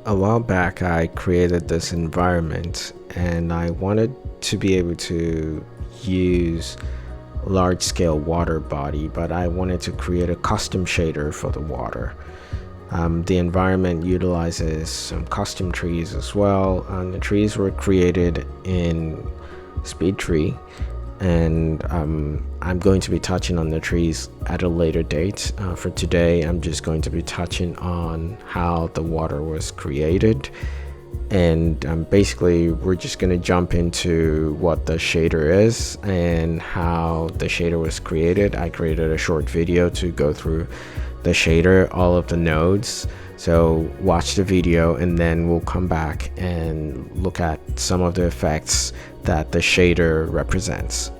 A while back, I created this environment and I wanted to be able to use large scale water body, but I wanted to create a custom shader for the water. The environment utilizes some custom trees as well, and the trees were created in SpeedTree, and I'm going to be touching on the trees at a later date. For today, I'm just going to be touching on how the water was created, and basically we're just going to jump into what the shader is and how the shader was created. I created a short video to go through the shader, all of the nodes. So watch the video and then we'll come back and look at some of the effects that the shader represents.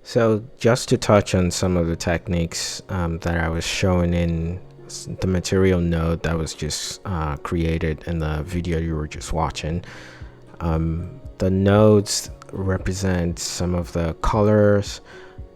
So just to touch on some of the techniques that I was showing in the material node that was just created in the video you were just watching. The nodes represent some of the colors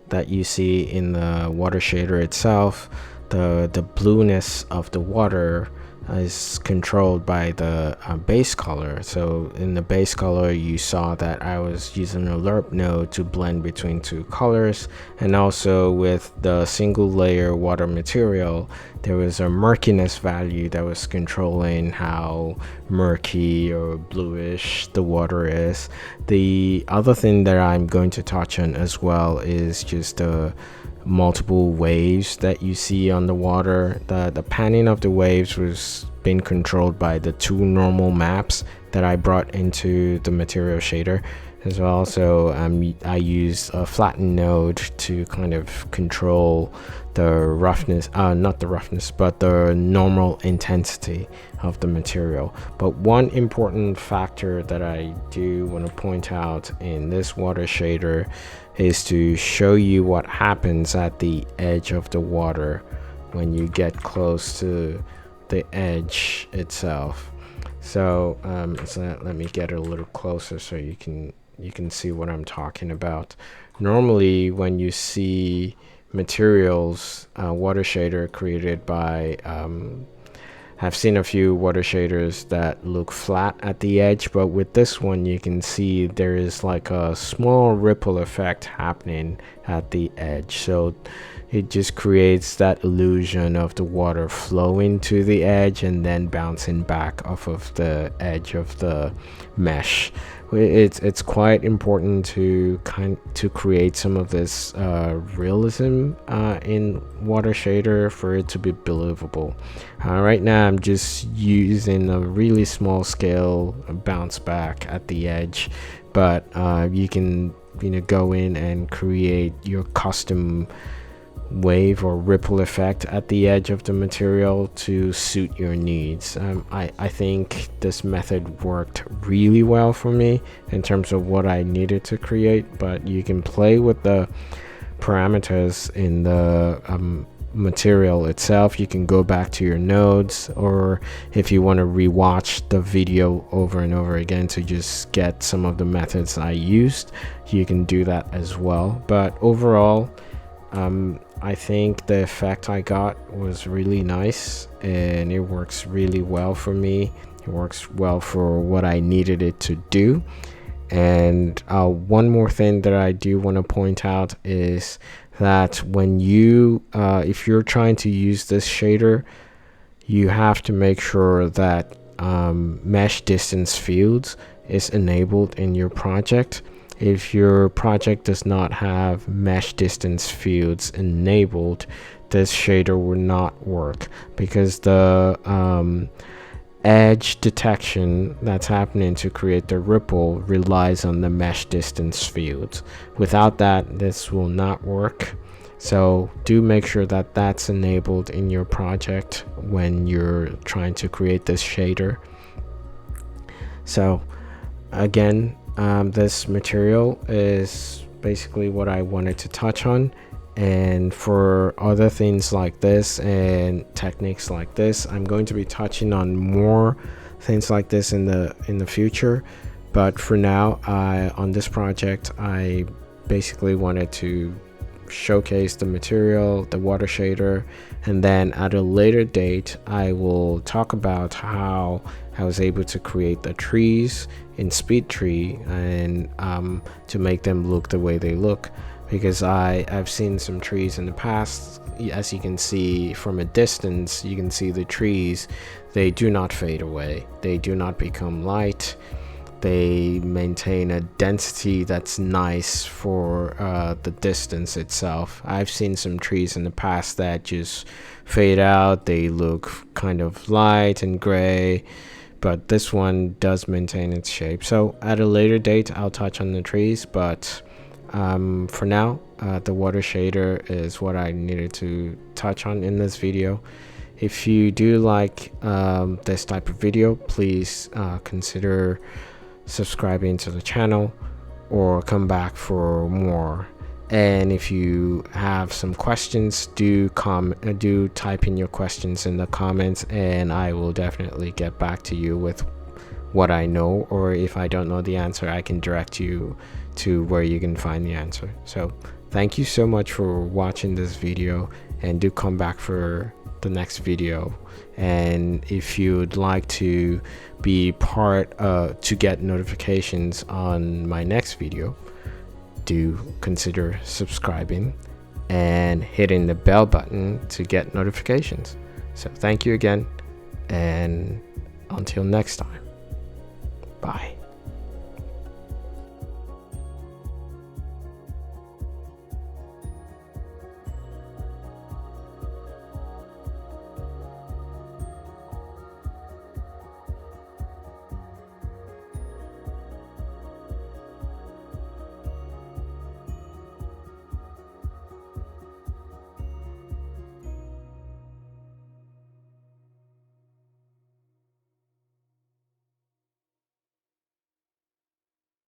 that you see in the water shader itself. The blueness of the water is controlled by the base color. So in the base color, you saw that I was using a lerp node to blend between two colors, and also with the single layer water material, there was a murkiness value that was controlling how murky or bluish the water is. The other thing that I'm going to touch on as well is just the multiple waves that you see on the water. The panning of the waves was being controlled by the two normal maps that I brought into the material shader as well. So I use a flatten node to kind of control the roughness, not the roughness, but the normal intensity of the material. But one important factor that I do want to point out in this water shader is to show you what happens at the edge of the water when you get close to the edge itself. So, let me get a little closer so you can see what I'm talking about. Normally, when you see materials, water shader created by I've seen a few water shaders that look flat at the edge, but with this one you can see there is like a small ripple effect happening at the edge. So it just creates that illusion of the water flowing to the edge and then bouncing back off of the edge of the mesh. It's quite important to create some of this realism in water shader for it to be believable. Right now I'm just using a really small scale bounce back at the edge, but you can go in and create your custom wave or ripple effect at the edge of the material to suit your needs. I think this method worked really well for me in terms of what I needed to create, but you can play with the parameters in the material itself. You can go back to your nodes, or if you want to rewatch the video over and over again to just get some of the methods I used, you can do that as well. But overall, I think the effect I got was really nice and it works really well for me. It works well for what I needed it to do. And one more thing that I do want to point out is that when you if you're trying to use this shader, you have to make sure that mesh distance fields is enabled in your project. If your project does not have mesh distance fields enabled, this shader will not work, because the edge detection that's happening to create the ripple relies on the mesh distance fields. Without that, this will not work. So do make sure that that's enabled in your project when you're trying to create this shader. So again, this material is basically what I wanted to touch on, and for other things like this and techniques like this, I'm going to be touching on more things like this in the future. But for now, on this project, I basically wanted to showcase the material, the water shader, and then at a later date I will talk about how I was able to create the trees in SpeedTree and to make them look the way they look, because I've seen some trees in the past. As you can see from a distance, you can see the trees, they do not fade away, they do not become light. They maintain a density that's nice for the distance itself. I've seen some trees in the past that just fade out. They look kind of light and gray, but this one does maintain its shape. So at a later date, I'll touch on the trees, but for now, the water shader is what I needed to touch on in this video. If you do like this type of video, please consider subscribing to the channel or come back for more. And if you have some questions, do type in your questions in the comments, and I will definitely get back to you with what I know, or if I don't know the answer, I can direct you to where you can find the answer. So thank you so much for watching this video, and do come back for the next video. And if you'd like to be part to get notifications on my next video, do consider subscribing and hitting the bell button to get notifications. So thank you again, and until next time, bye.